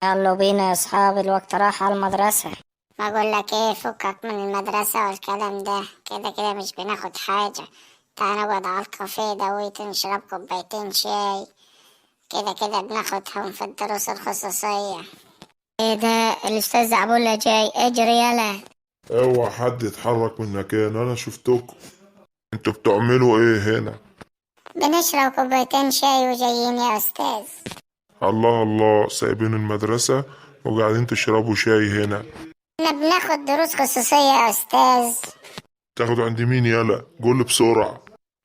يلا بينا يا اصحابي، الوقت راح على المدرسة. ما اقول لك ايه، فكك من المدرسة والكلام ده، كده كده مش بناخد حاجة. تعال نقعد على الكافيه دويت نشرب كوبايتين شاي. كده كده بناخدهم في الدروس الخصوصية. ايه ده، الاستاذ زعبولة جاي، اجري يلا. اوعى حد يتحرك من مكان، انا شفتكم. انتوا بتعملوا ايه هنا؟ بنشرب كوبايتين شاي وجايين يا استاذ. الله الله، سايبين المدرسة وقاعدين تشربوا شاي هنا؟ احنا بناخد دروس خصوصية يا استاذ. تاخدوا عند مين؟ يلا قول بسرعة.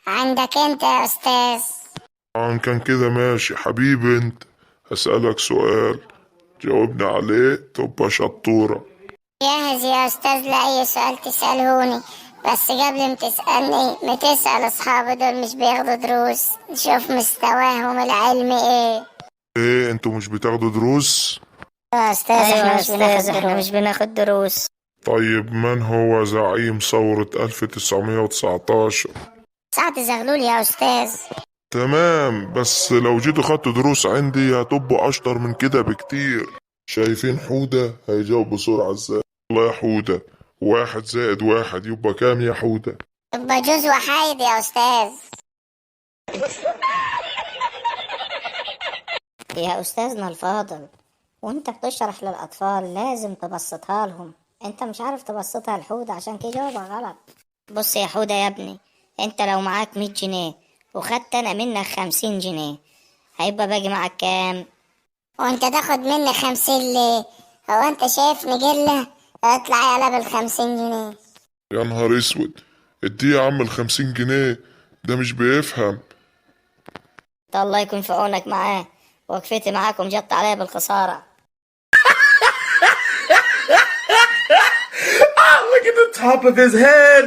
عندك انت يا استاذ. ان كان كده ماشي حبيبي. انت هسألك سؤال، جاوبني عليه تبقى شطورة. جاهز يا استاذ لأي سؤال تسألهوني، بس قبل ما تسألني ما تسأل اصحابي دول مش بياخدوا دروس، نشوف مستواهم العلمي ايه. ايه انتوا مش بتاخدوا دروس؟ يا استاذ ايوه احنا يا مش بناخد استاذ، احنا دروس. مش بناخد دروس. طيب من هو زعيم ثورة 1919؟ سعد زغلول يا استاذ. تمام، بس لو جيتوا خدتوا دروس عندي هتبقوا اشطر من كده بكتير. شايفين حودة هيجاوب بسرعة ازاي؟ الله يا حودة، 1+1 يبقى كام يا حودة؟ يبقى جوز وحيد يا استاذ. يا استاذنا الفاضل، وانت بتشرح للاطفال لازم تبسطها لهم. انت مش عارف تبسطها لحود، عشان كده جاوبك غلط. بص يا حودة يا ابني، انت لو معاك 100 جنيه وخدت انا منك 50 جنيه، هيبقى باقي معاك كام؟ وانت تاخد مني 50 ليه؟ هو انت شايفني قلة؟ اطلع يلا بال50 جنيه. يا نهار اسود، اديه يا عم ال50 جنيه، ده مش بيفهم. ده الله يكون في عونك معاه، وقفتي معاكم جت عليا بالخسارة. Look at the top of his head.